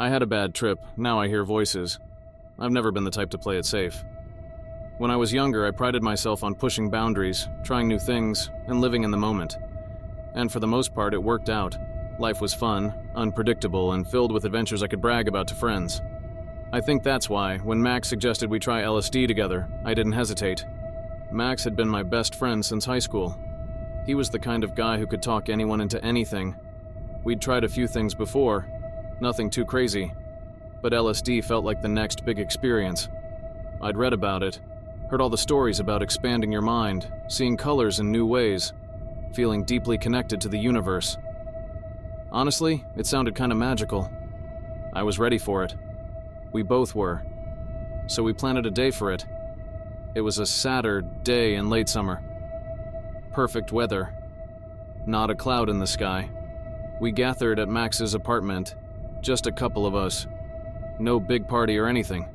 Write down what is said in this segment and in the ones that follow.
I had a bad trip, now I hear voices. I've never been the type to play it safe. When I was younger, I prided myself on pushing boundaries, trying new things, and living in the moment. And for the most part, it worked out. Life was fun, unpredictable, and filled with adventures I could brag about to friends. I think that's why, when Max suggested we try LSD together, I didn't hesitate. Max had been my best friend since high school. He was the kind of guy who could talk anyone into anything. We'd tried a few things before, nothing too crazy, but LSD felt like the next big experience. I'd read about it, heard all the stories about expanding your mind, seeing colors in new ways, feeling deeply connected to the universe. Honestly, it sounded kind of magical. I was ready for it. We both were. So we planned a day for it. It was a Saturday day in late summer. Perfect weather. Not a cloud in the sky. We gathered at Max's apartment, just a couple of us. No big party or anything.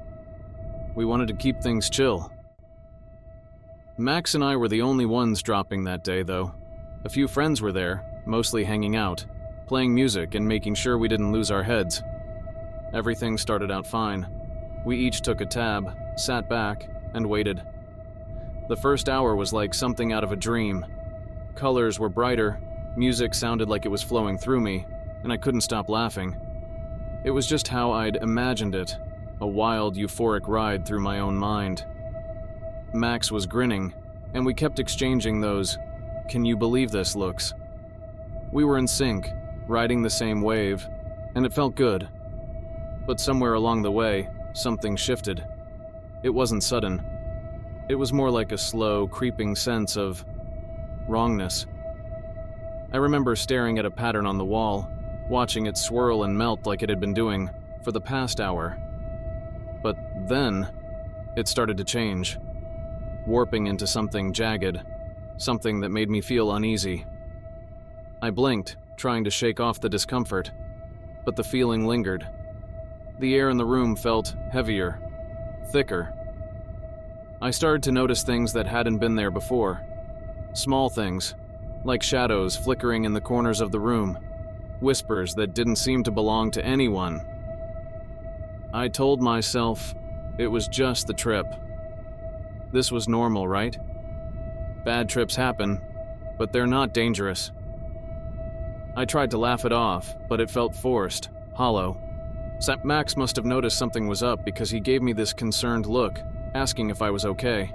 We wanted to keep things chill. Max and I were the only ones dropping that day, though. A few friends were there, mostly hanging out, playing music and making sure we didn't lose our heads. Everything started out fine. We each took a tab, sat back, and waited. The first hour was like something out of a dream. Colors were brighter, music sounded like it was flowing through me, and I couldn't stop laughing. It was just how I'd imagined it, a wild, euphoric ride through my own mind. Max was grinning, and we kept exchanging those "can you believe this" looks. We were in sync, riding the same wave, and it felt good. But somewhere along the way, something shifted. It wasn't sudden. It was more like a slow, creeping sense of wrongness. I remember staring at a pattern on the wall, watching it swirl and melt like it had been doing for the past hour. But then, it started to change, warping into something jagged, something that made me feel uneasy. I blinked, trying to shake off the discomfort, but the feeling lingered. The air in the room felt heavier, thicker. I started to notice things that hadn't been there before. Small things, like shadows flickering in the corners of the room, whispers that didn't seem to belong to anyone. I told myself it was just the trip. This was normal, right? Bad trips happen, but they're not dangerous. I tried to laugh it off, but it felt forced, hollow. Max must have noticed something was up because he gave me this concerned look, asking if I was okay.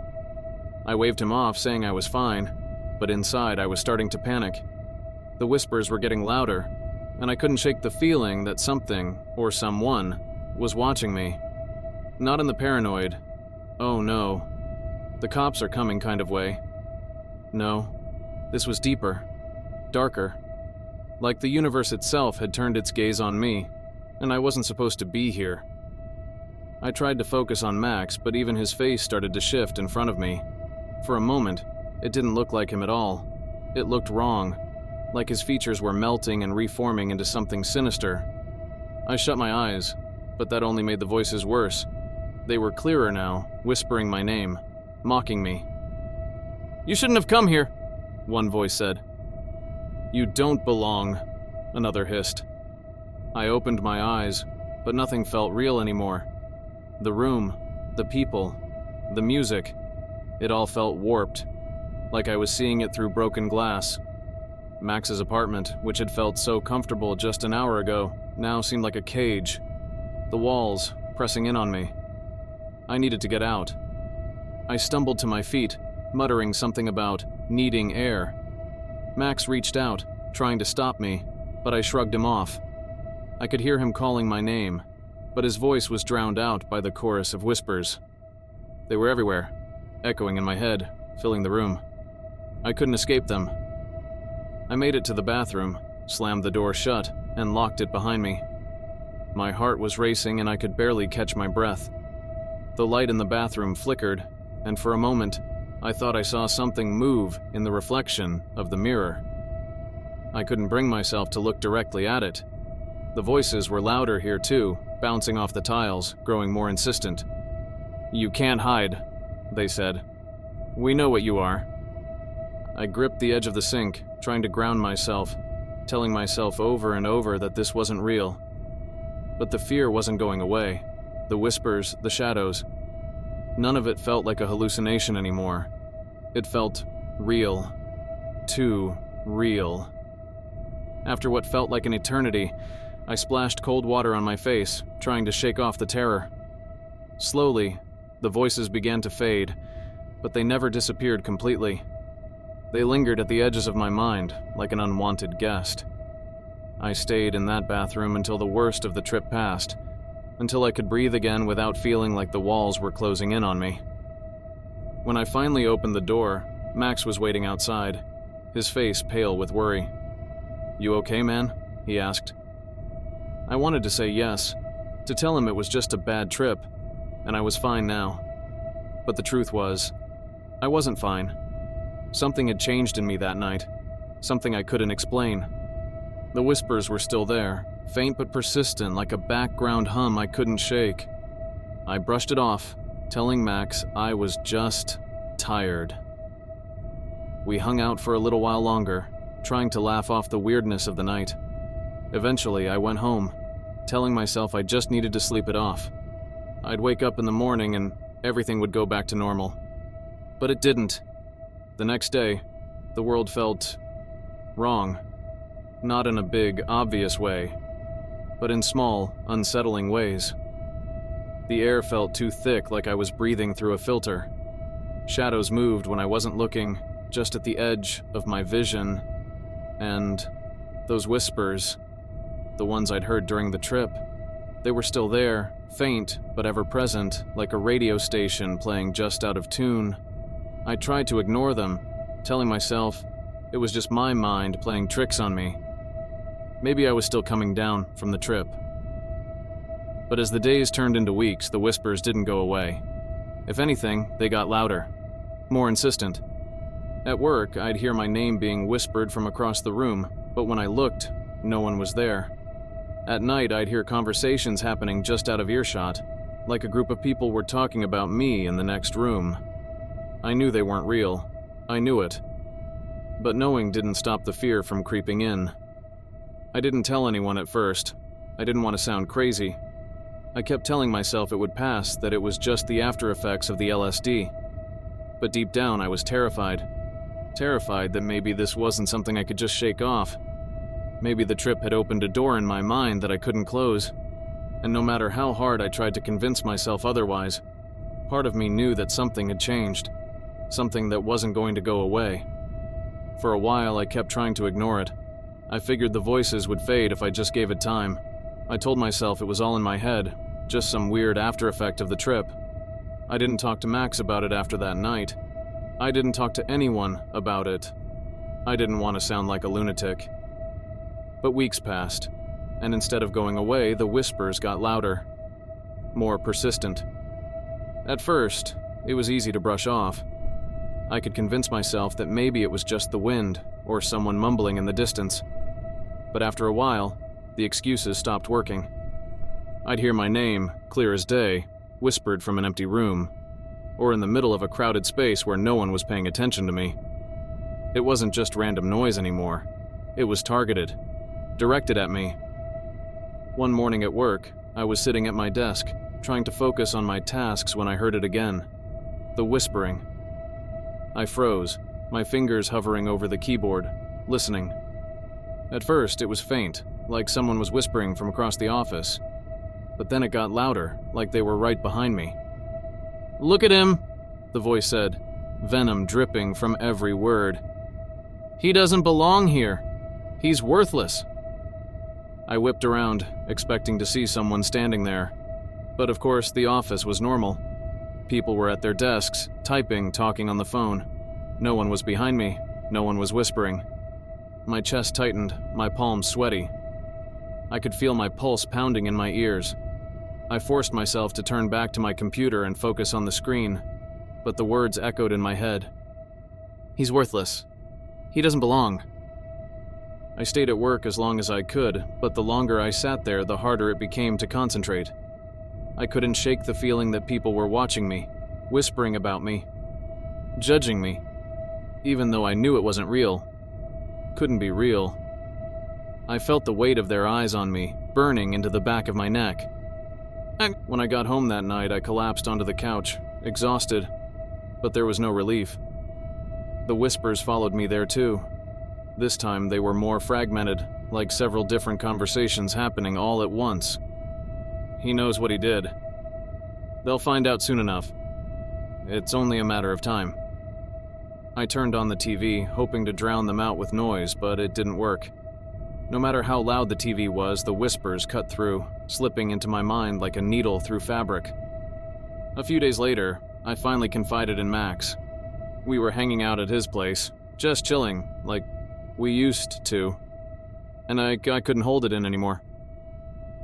I waved him off, saying I was fine, but inside I was starting to panic. The whispers were getting louder, and I couldn't shake the feeling that something, or someone, was watching me. Not in the paranoid, "oh no, the cops are coming" kind of way. No, this was deeper, darker. Like the universe itself had turned its gaze on me, and I wasn't supposed to be here. I tried to focus on Max, but even his face started to shift in front of me. For a moment, it didn't look like him at all. It looked wrong, like his features were melting and reforming into something sinister. I shut my eyes, but that only made the voices worse. They were clearer now, whispering my name, mocking me. "You shouldn't have come here," one voice said. "You don't belong," another hissed. I opened my eyes, but nothing felt real anymore. The room, the people, the music, it all felt warped, like I was seeing it through broken glass. Max's apartment, which had felt so comfortable just an hour ago, now seemed like a cage. The walls pressing in on me. I needed to get out. I stumbled to my feet, muttering something about needing air. Max reached out, trying to stop me, but I shrugged him off. I could hear him calling my name, but his voice was drowned out by the chorus of whispers. They were everywhere, echoing in my head, filling the room. I couldn't escape them. I made it to the bathroom, slammed the door shut, and locked it behind me. My heart was racing and I could barely catch my breath. The light in the bathroom flickered, and for a moment, I thought I saw something move in the reflection of the mirror. I couldn't bring myself to look directly at it. The voices were louder here too, bouncing off the tiles, growing more insistent. "You can't hide," they said. "We know what you are." I gripped the edge of the sink, trying to ground myself, telling myself over and over that this wasn't real. But the fear wasn't going away. The whispers, the shadows. None of it felt like a hallucination anymore. It felt real. Too real. After what felt like an eternity, I splashed cold water on my face, trying to shake off the terror. Slowly, the voices began to fade, but they never disappeared completely. They lingered at the edges of my mind, like an unwanted guest. I stayed in that bathroom until the worst of the trip passed, until I could breathe again without feeling like the walls were closing in on me. When I finally opened the door, Max was waiting outside, his face pale with worry. "You okay, man?" he asked. I wanted to say yes, to tell him it was just a bad trip, and I was fine now. But the truth was, I wasn't fine. Something had changed in me that night, something I couldn't explain. The whispers were still there, faint but persistent, like a background hum I couldn't shake. I brushed it off, telling Max I was just tired. We hung out for a little while longer, trying to laugh off the weirdness of the night. Eventually, I went home, telling myself I just needed to sleep it off. I'd wake up in the morning and everything would go back to normal. But it didn't. The next day, the world felt wrong. Not in a big, obvious way, but in small, unsettling ways. The air felt too thick, like I was breathing through a filter. Shadows moved when I wasn't looking, just at the edge of my vision. And those whispers, the ones I'd heard during the trip, they were still there, faint but ever present, like a radio station playing just out of tune. I tried to ignore them, telling myself it was just my mind playing tricks on me. Maybe I was still coming down from the trip. But as the days turned into weeks, the whispers didn't go away. If anything, they got louder, more insistent. At work, I'd hear my name being whispered from across the room, but when I looked, no one was there. At night, I'd hear conversations happening just out of earshot, like a group of people were talking about me in the next room. I knew they weren't real. I knew it. But knowing didn't stop the fear from creeping in. I didn't tell anyone at first. I didn't want to sound crazy. I kept telling myself it would pass, that it was just the after effects of the LSD. But deep down, I was terrified. Terrified that maybe this wasn't something I could just shake off. Maybe the trip had opened a door in my mind that I couldn't close. And no matter how hard I tried to convince myself otherwise, part of me knew that something had changed. Something that wasn't going to go away. For a while, I kept trying to ignore it. I figured the voices would fade if I just gave it time. I told myself it was all in my head, just some weird after effect of the trip. I didn't talk to Max about it after that night. I didn't talk to anyone about it. I didn't want to sound like a lunatic. But weeks passed, and instead of going away, the whispers got louder, more persistent. At first, it was easy to brush off. I could convince myself that maybe it was just the wind or someone mumbling in the distance. But after a while, the excuses stopped working. I'd hear my name, clear as day, whispered from an empty room, or in the middle of a crowded space where no one was paying attention to me. It wasn't just random noise anymore. It was targeted, directed at me. One morning at work, I was sitting at my desk, trying to focus on my tasks when I heard it again. The whispering. I froze, my fingers hovering over the keyboard, listening. At first, it was faint, like someone was whispering from across the office. But then it got louder, like they were right behind me. "Look at him," the voice said, venom dripping from every word. "He doesn't belong here. He's worthless." I whipped around, expecting to see someone standing there. But of course, the office was normal. People were at their desks, typing, talking on the phone. No one was behind me. No one was whispering. My chest tightened, my palms sweaty. I could feel my pulse pounding in my ears. I forced myself to turn back to my computer and focus on the screen, but the words echoed in my head. "He's worthless. He doesn't belong." I stayed at work as long as I could, but the longer I sat there, the harder it became to concentrate. I couldn't shake the feeling that people were watching me, whispering about me, judging me, even though I knew it wasn't real. Couldn't be real. I felt the weight of their eyes on me, burning into the back of my neck. When I got home that night, I collapsed onto the couch, exhausted, but there was no relief. The whispers followed me there too. This time they were more fragmented, like several different conversations happening all at once. He knows what he did. They'll find out soon enough. It's only a matter of time. I turned on the TV, hoping to drown them out with noise, but it didn't work. No matter how loud the TV was, the whispers cut through, slipping into my mind like a needle through fabric. A few days later, I finally confided in Max. We were hanging out at his place, just chilling, like we used to, and I couldn't hold it in anymore.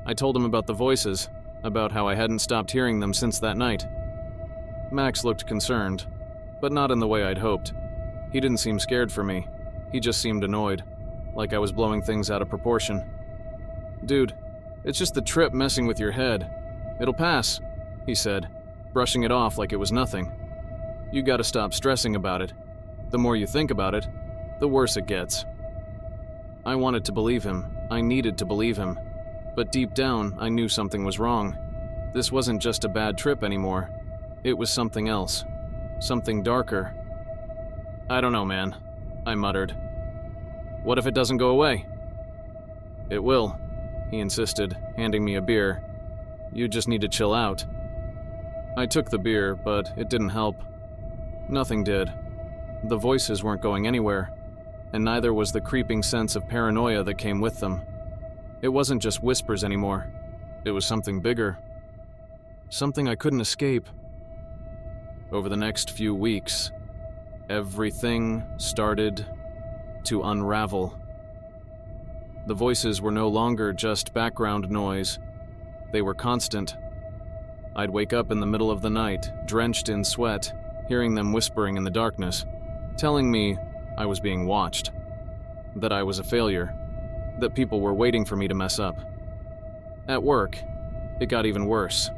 I told him about the voices, about how I hadn't stopped hearing them since that night. Max looked concerned, but not in the way I'd hoped. He didn't seem scared for me. He just seemed annoyed, like I was blowing things out of proportion. "Dude, it's just the trip messing with your head. It'll pass," he said, brushing it off like it was nothing. "You gotta stop stressing about it. The more you think about it, the worse it gets." I wanted to believe him. I needed to believe him. But deep down, I knew something was wrong. This wasn't just a bad trip anymore. It was something else. Something darker. "I don't know, man," I muttered. "What if it doesn't go away?" "It will," he insisted, handing me a beer. "You just need to chill out." I took the beer, but it didn't help. Nothing did. The voices weren't going anywhere, and neither was the creeping sense of paranoia that came with them. It wasn't just whispers anymore. It was something bigger. Something I couldn't escape. Over the next few weeks, everything started to unravel. The voices were no longer just background noise. They were constant. I'd wake up in the middle of the night, drenched in sweat, hearing them whispering in the darkness, telling me I was being watched, that I was a failure, that people were waiting for me to mess up. At work, it got even worse.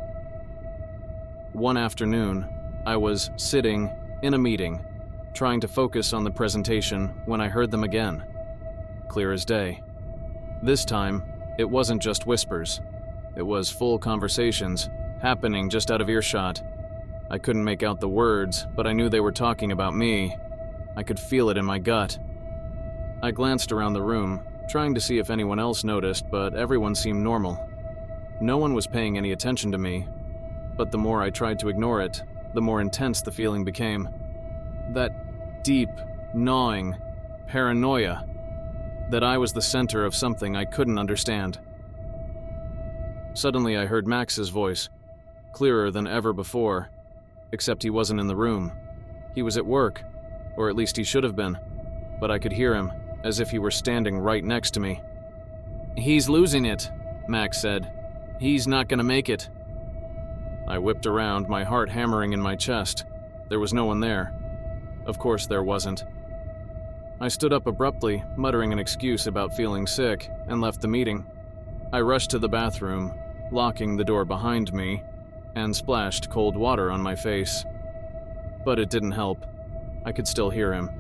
One afternoon, I was sitting in a meeting, trying to focus on the presentation when I heard them again. Clear as day. This time, it wasn't just whispers. It was full conversations, happening just out of earshot. I couldn't make out the words, but I knew they were talking about me. I could feel it in my gut. I glanced around the room, trying to see if anyone else noticed, but everyone seemed normal. No one was paying any attention to me, but the more I tried to ignore it, the more intense the feeling became. That deep, gnawing paranoia that I was the center of something I couldn't understand. Suddenly I heard Max's voice, clearer than ever before, except he wasn't in the room. He was at work, or at least he should have been, but I could hear him, as if he were standing right next to me. "He's losing it," Max said. "He's not gonna make it." I whipped around, my heart hammering in my chest. There was no one there. Of course there wasn't. I stood up abruptly, muttering an excuse about feeling sick, and left the meeting. I rushed to the bathroom, locking the door behind me, and splashed cold water on my face. But it didn't help. I could still hear him.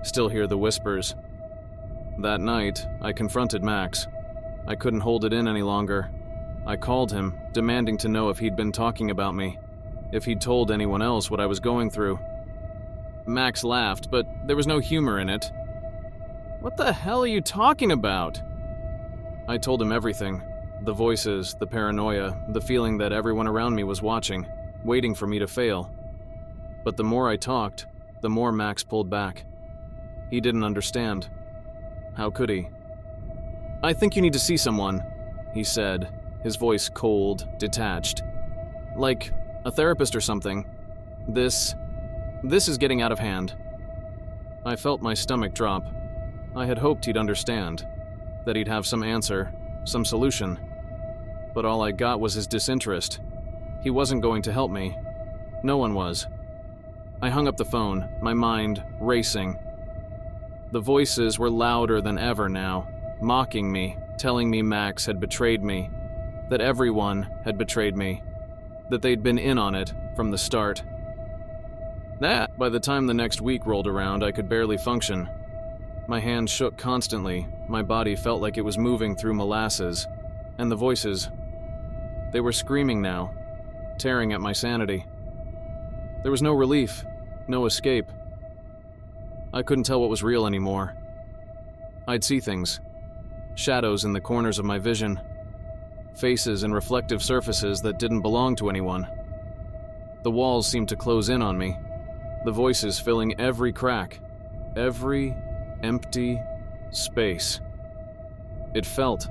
Still hear the whispers. That night, I confronted Max. I couldn't hold it in any longer. I called him, demanding to know if he'd been talking about me, if he'd told anyone else what I was going through. Max laughed, but there was no humor in it. "What the hell are you talking about?" I told him everything. The voices, the paranoia, the feeling that everyone around me was watching, waiting for me to fail. But the more I talked, the more Max pulled back. He didn't understand. How could he? "I think you need to see someone," he said, his voice cold, detached. "Like a therapist or something. This is getting out of hand." I felt my stomach drop. I had hoped he'd understand, that he'd have some answer, some solution. But all I got was his disinterest. He wasn't going to help me. No one was. I hung up the phone, my mind racing. The voices were louder than ever now, mocking me, telling me Max had betrayed me, that everyone had betrayed me, that they'd been in on it from the start. By the time the next week rolled around, I could barely function. My hands shook constantly, my body felt like it was moving through molasses. And the voices, they were screaming now, tearing at my sanity. There was no relief, no escape. I couldn't tell what was real anymore. I'd see things, shadows in the corners of my vision, faces and reflective surfaces that didn't belong to anyone. The walls seemed to close in on me, the voices filling every crack, every empty space. It felt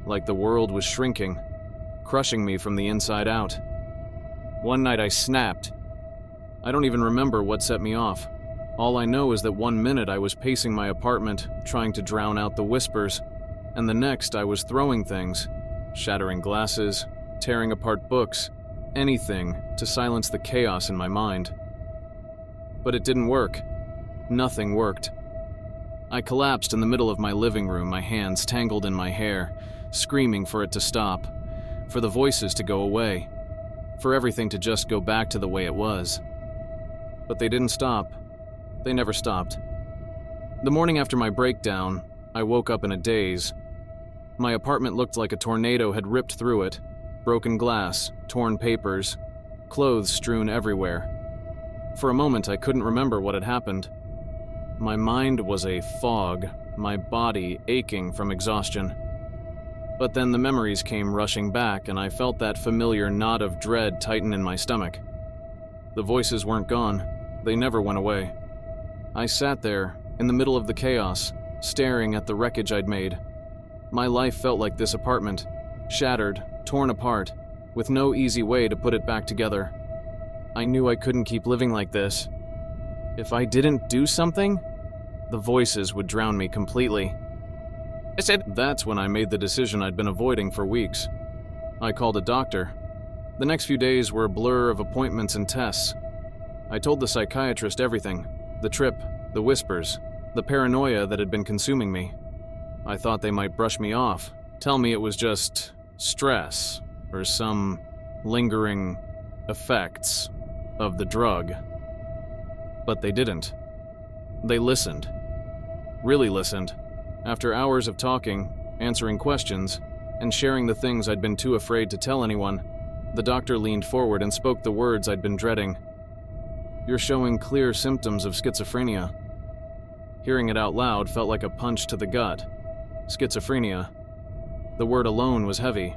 like the world was shrinking, crushing me from the inside out. One night I snapped. I don't even remember what set me off. All I know is that one minute I was pacing my apartment, trying to drown out the whispers, and the next I was throwing things, shattering glasses, tearing apart books, anything to silence the chaos in my mind. But it didn't work. Nothing worked. I collapsed in the middle of my living room, my hands tangled in my hair, screaming for it to stop, for the voices to go away, for everything to just go back to the way it was. But they didn't stop. They never stopped. The morning after my breakdown, I woke up in a daze. My apartment looked like a tornado had ripped through it, broken glass, torn papers, clothes strewn everywhere. For a moment, I couldn't remember what had happened. My mind was a fog, my body aching from exhaustion. But then the memories came rushing back, and I felt that familiar knot of dread tighten in my stomach. The voices weren't gone. They never went away. I sat there, in the middle of the chaos, staring at the wreckage I'd made. My life felt like this apartment, shattered, torn apart, with no easy way to put it back together. I knew I couldn't keep living like this. If I didn't do something, the voices would drown me completely. That's when I made the decision I'd been avoiding for weeks. I called a doctor. The next few days were a blur of appointments and tests. I told the psychiatrist everything, the trip, the whispers, the paranoia that had been consuming me. I thought they might brush me off, tell me it was just stress or some lingering effects of the drug. But they didn't. They listened. Really listened. After hours of talking, answering questions, and sharing the things I'd been too afraid to tell anyone, the doctor leaned forward and spoke the words I'd been dreading. "You're showing clear symptoms of schizophrenia." Hearing it out loud felt like a punch to the gut. Schizophrenia. The word alone was heavy,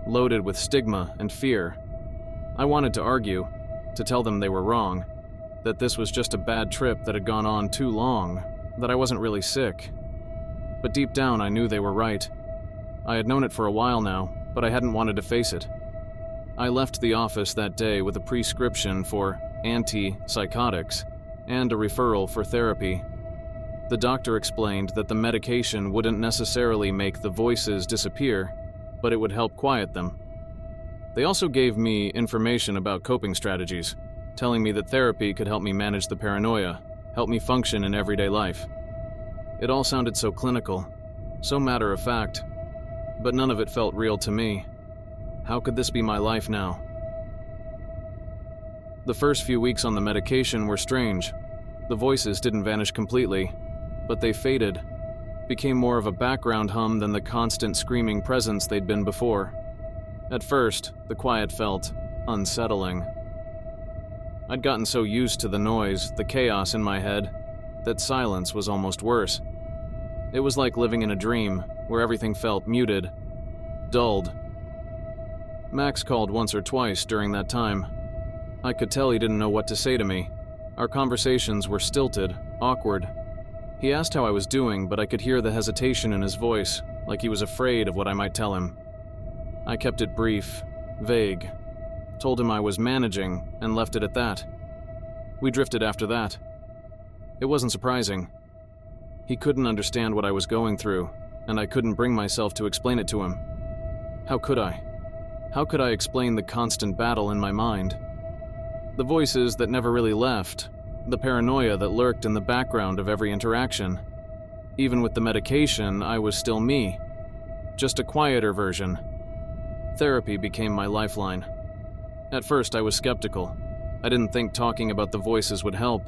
loaded with stigma and fear. I wanted to argue, to tell them they were wrong, that this was just a bad trip that had gone on too long, that I wasn't really sick. But deep down I knew they were right. I had known it for a while now, but I hadn't wanted to face it. I left the office that day with a prescription for antipsychotics and a referral for therapy. The doctor explained that the medication wouldn't necessarily make the voices disappear, but it would help quiet them. They also gave me information about coping strategies, telling me that therapy could help me manage the paranoia, help me function in everyday life. It all sounded so clinical, so matter-of-fact, but none of it felt real to me. How could this be my life now? The first few weeks on the medication were strange. The voices didn't vanish completely, but they faded, became more of a background hum than the constant screaming presence they'd been before. At first, the quiet felt unsettling. I'd gotten so used to the noise, the chaos in my head, that silence was almost worse. It was like living in a dream, where everything felt muted, dulled. Max called once or twice during that time. I could tell he didn't know what to say to me. Our conversations were stilted, awkward. He asked how I was doing, but I could hear the hesitation in his voice, like he was afraid of what I might tell him. I kept it brief, vague, told him I was managing, and left it at that. We drifted after that. It wasn't surprising. He couldn't understand what I was going through, and I couldn't bring myself to explain it to him. How could I? How could I explain the constant battle in my mind? The voices that never really left, the paranoia that lurked in the background of every interaction. Even with the medication, I was still me, just a quieter version. Therapy became my lifeline. At first, I was skeptical. I didn't think talking about the voices would help,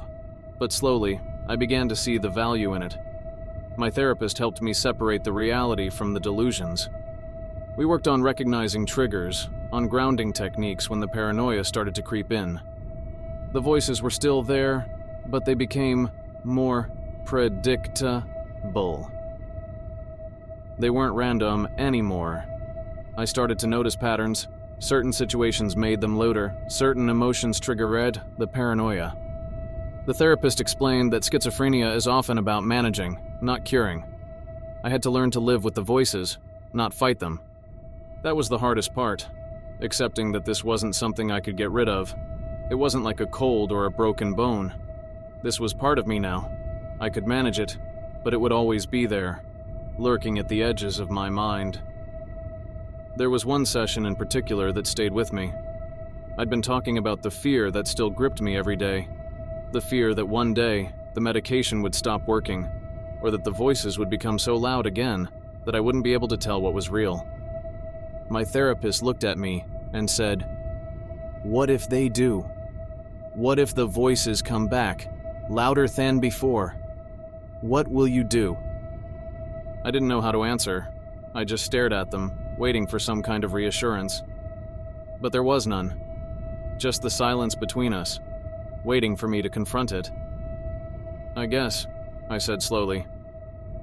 but slowly, I began to see the value in it. My therapist helped me separate the reality from the delusions. We worked on recognizing triggers, on grounding techniques when the paranoia started to creep in. The voices were still there, but they became more predictable. They weren't random anymore. I started to notice patterns. Certain situations made them louder, certain emotions triggered the paranoia. The therapist explained that schizophrenia is often about managing, not curing. I had to learn to live with the voices, not fight them. That was the hardest part, accepting that this wasn't something I could get rid of. It wasn't like a cold or a broken bone. This was part of me now. I could manage it, but it would always be there, lurking at the edges of my mind. There was one session in particular that stayed with me. I'd been talking about the fear that still gripped me every day. The fear that one day the medication would stop working, or that the voices would become so loud again that I wouldn't be able to tell what was real. My therapist looked at me and said, "What if they do? What if the voices come back, louder than before? What will you do?" I didn't know how to answer. I just stared at them, waiting for some kind of reassurance. But there was none. Just the silence between us, waiting for me to confront it. "I guess," I said slowly.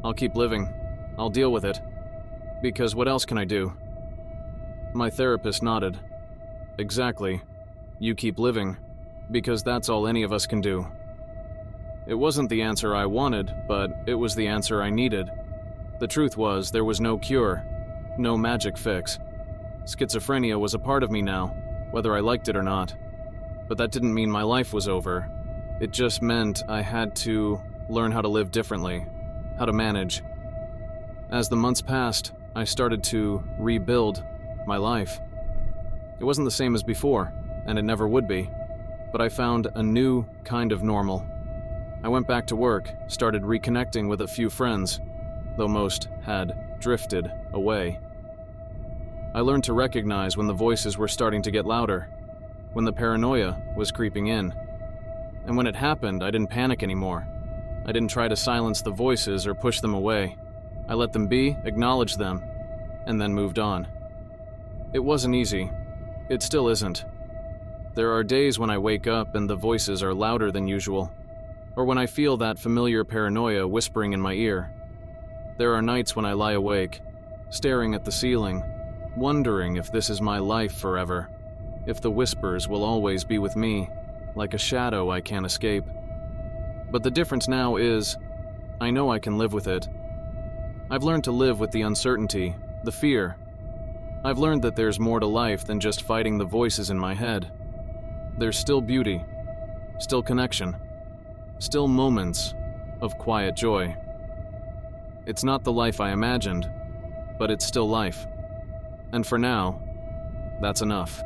"I'll keep living. I'll deal with it. Because what else can I do?" My therapist nodded. "Exactly. You keep living, because that's all any of us can do." It wasn't the answer I wanted, but it was the answer I needed. The truth was, there was no cure, no magic fix. Schizophrenia was a part of me now, whether I liked it or not. But that didn't mean my life was over. It just meant I had to learn how to live differently, how to manage. As the months passed, I started to rebuild my life. It wasn't the same as before, and it never would be, but I found a new kind of normal. I went back to work, started reconnecting with a few friends, though most had drifted away. I learned to recognize when the voices were starting to get louder, when the paranoia was creeping in. And when it happened, I didn't panic anymore. I didn't try to silence the voices or push them away. I let them be, acknowledged them, and then moved on. It wasn't easy. It still isn't. There are days when I wake up and the voices are louder than usual, or when I feel that familiar paranoia whispering in my ear. There are nights when I lie awake, staring at the ceiling, wondering if this is my life forever, if the whispers will always be with me, like a shadow I can't escape. But the difference now is, I know I can live with it. I've learned to live with the uncertainty, the fear. I've learned that there's more to life than just fighting the voices in my head. There's still beauty, still connection, still moments of quiet joy. It's not the life I imagined, but it's still life. And for now, that's enough.